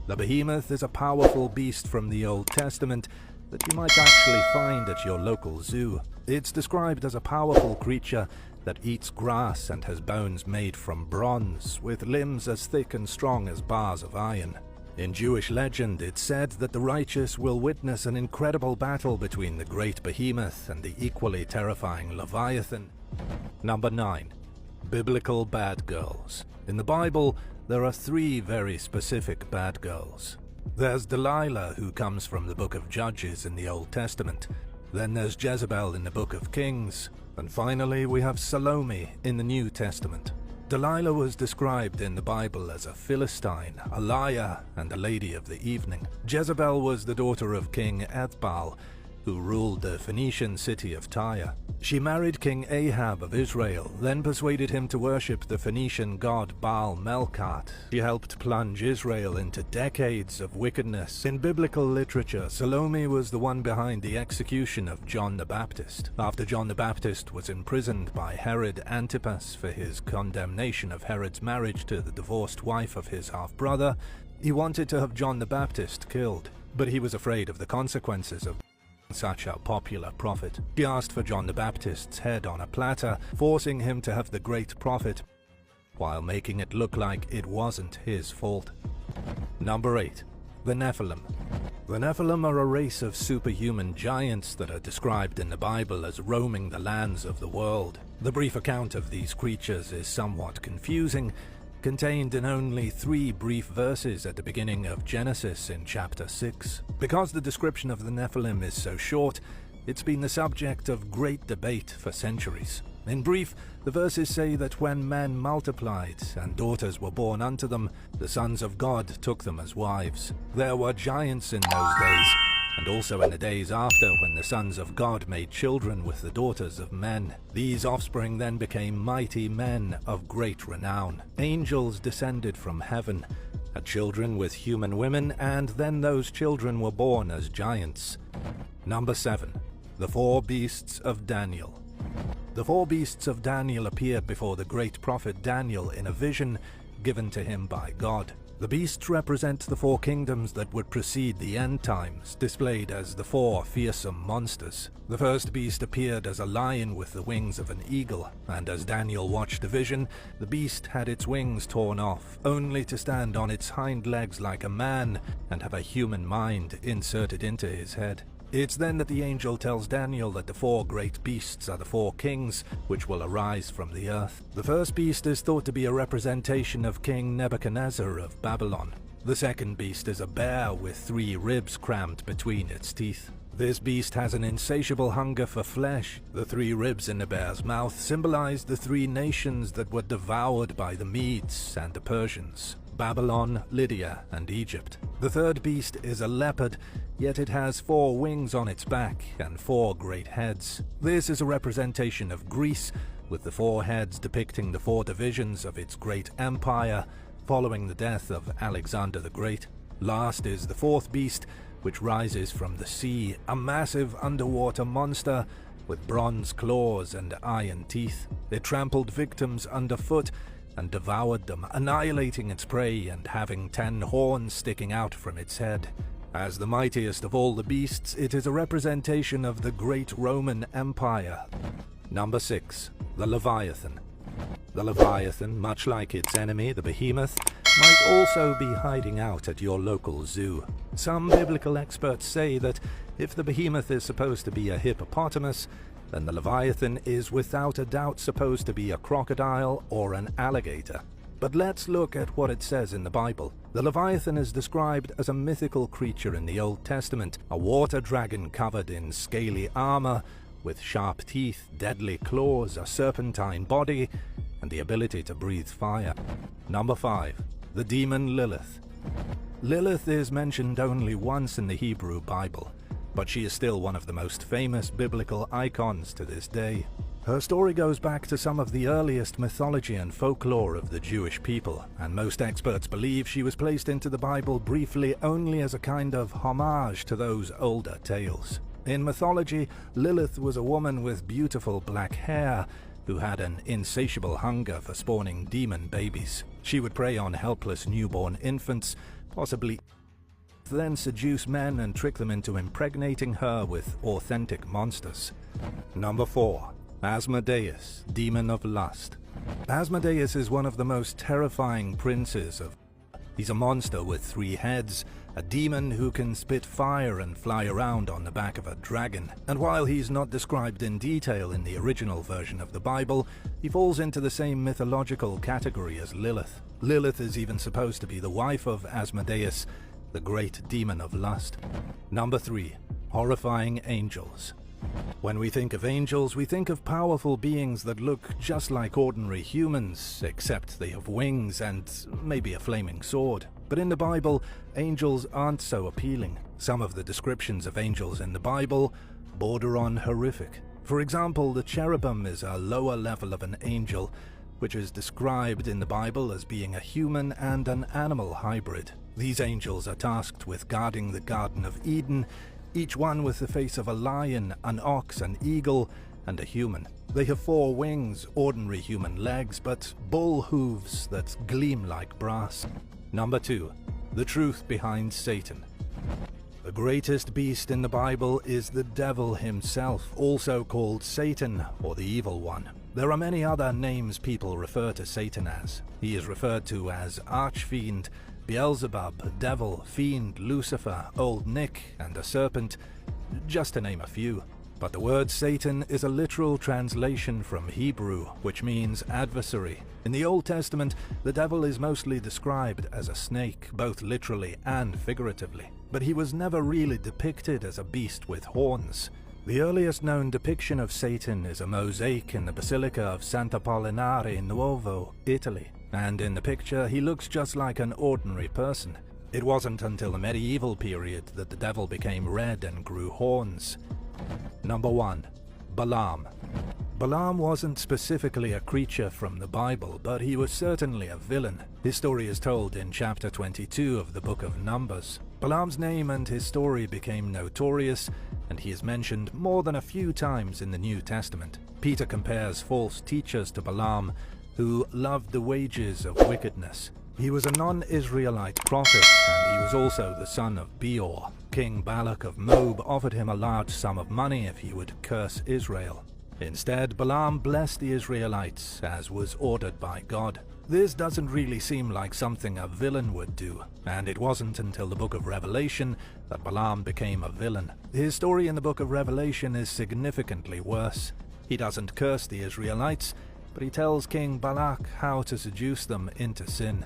The behemoth is a powerful beast from the Old Testament that you might actually find at your local zoo. It's described as a powerful creature that eats grass and has bones made from bronze, with limbs as thick and strong as bars of iron. In Jewish legend, it's said that the righteous will witness an incredible battle between the great behemoth and the equally terrifying Leviathan. Number 9. Biblical bad girls. In the Bible, there are 3 very specific bad girls. There's Delilah, who comes from the book of Judges in the Old Testament. Then there's Jezebel in the book of Kings. And finally, we have Salome in the New Testament. Delilah was described in the Bible as a Philistine, a liar, and a lady of the evening. Jezebel was the daughter of King Ethbaal, who ruled the Phoenician city of Tyre. She married King Ahab of Israel, then persuaded him to worship the Phoenician god Baal Melkart. She helped plunge Israel into decades of wickedness. In biblical literature, Salome was the one behind the execution of John the Baptist. After John the Baptist was imprisoned by Herod Antipas for his condemnation of Herod's marriage to the divorced wife of his half-brother, he wanted to have John the Baptist killed, but he was afraid of the consequences of such a popular prophet. He asked for John the Baptist's head on a platter, forcing him to have the great prophet, while making it look like it wasn't his fault. Number 8. The Nephilim. The Nephilim are a race of superhuman giants that are described in the Bible as roaming the lands of the world. The brief account of these creatures is somewhat confusing, contained in only 3 brief verses at the beginning of Genesis in chapter 6. Because the description of the Nephilim is so short, it's been the subject of great debate for centuries. In brief, the verses say that when men multiplied and daughters were born unto them, the sons of God took them as wives. There were giants in those days, and also in the days after, when the sons of God made children with the daughters of men. These offspring then became mighty men of great renown. Angels descended from heaven, had children with human women, and then those children were born as giants. Number 7. The 4 beasts of Daniel. The 4 beasts of Daniel appeared before the great prophet Daniel in a vision given to him by God. The beasts represent the 4 kingdoms that would precede the end times, displayed as the 4 fearsome monsters. The first beast appeared as a lion with the wings of an eagle, and as Daniel watched the vision, the beast had its wings torn off, only to stand on its hind legs like a man and have a human mind inserted into his head. It's then that the angel tells Daniel that the 4 great beasts are the 4 kings which will arise from the earth. The first beast is thought to be a representation of King Nebuchadnezzar of Babylon. The second beast is a bear with 3 ribs crammed between its teeth. This beast has an insatiable hunger for flesh. The 3 ribs in the bear's mouth symbolize the 3 nations that were devoured by the Medes and the Persians: Babylon, Lydia, and Egypt. The third beast is a leopard, yet it has 4 wings on its back and 4 great heads. This is a representation of Greece, with the 4 heads depicting the 4 divisions of its great empire following the death of Alexander the Great. Last is the 4th beast, which rises from the sea, a massive underwater monster with bronze claws and iron teeth. It trampled victims underfoot and devoured them, annihilating its prey and having 10 horns sticking out from its head. As the mightiest of all the beasts, it is a representation of the great Roman Empire. Number 6. The Leviathan. The Leviathan, much like its enemy, the behemoth, might also be hiding out at your local zoo. Some biblical experts say that if the behemoth is supposed to be a hippopotamus, then the Leviathan is without a doubt supposed to be a crocodile or an alligator. But let's look at what it says in the Bible. The Leviathan is described as a mythical creature in the Old Testament, a water dragon covered in scaly armor, with sharp teeth, deadly claws, a serpentine body, and the ability to breathe fire. Number 5. The demon Lilith. Lilith is mentioned only once in the Hebrew Bible, but she is still one of the most famous biblical icons to this day. Her story goes back to some of the earliest mythology and folklore of the Jewish people, and most experts believe she was placed into the Bible briefly only as a kind of homage to those older tales. In mythology, Lilith was a woman with beautiful black hair who had an insatiable hunger for spawning demon babies. She would prey on helpless newborn infants, possibly then seduce men and trick them into impregnating her with authentic monsters. Number 4. Asmodeus, Demon of Lust. Asmodeus is one of the most terrifying princes of... He's a monster with 3 heads, a demon who can spit fire and fly around on the back of a dragon. And while he's not described in detail in the original version of the Bible, he falls into the same mythological category as Lilith. Lilith is even supposed to be the wife of Asmodeus, the great demon of lust. Number 3. Horrifying angels. When we think of angels, we think of powerful beings that look just like ordinary humans, except they have wings and maybe a flaming sword. But in the Bible, angels aren't so appealing. Some of the descriptions of angels in the Bible border on horrific. For example, the cherubim is a lower level of an angel, which is described in the Bible as being a human and an animal hybrid. These angels are tasked with guarding the Garden of Eden, each one with the face of a lion, an ox, an eagle, and a human. They have 4 wings, ordinary human legs, but bull hooves that gleam like brass. Number 2. The truth behind Satan. The greatest beast in the Bible is the devil himself, also called Satan or the Evil One. There are many other names people refer to Satan as. He is referred to as Archfiend, Beelzebub, Devil, Fiend, Lucifer, Old Nick, and a serpent, just to name a few. But the word Satan is a literal translation from Hebrew, which means adversary. In the Old Testament, the devil is mostly described as a snake, both literally and figuratively. But he was never really depicted as a beast with horns. The earliest known depiction of Satan is a mosaic in the Basilica of Sant'Apollinare in Nuovo, Italy. And in the picture, he looks just like an ordinary person. It wasn't until the medieval period that the devil became red and grew horns. Number 1. Balaam. Balaam wasn't specifically a creature from the Bible, but he was certainly a villain. His story is told in chapter 22 of the book of Numbers. Balaam's name and his story became notorious, and he is mentioned more than a few times in the New Testament. Peter compares false teachers to Balaam, who loved the wages of wickedness. He was a non-Israelite prophet, and he was also the son of Beor. King Balak of Moab offered him a large sum of money if he would curse Israel. Instead, Balaam blessed the Israelites, as was ordered by God. This doesn't really seem like something a villain would do, and it wasn't until the book of Revelation that Balaam became a villain. His story in the book of Revelation is significantly worse. He doesn't curse the Israelites, but he tells King Balak how to seduce them into sin.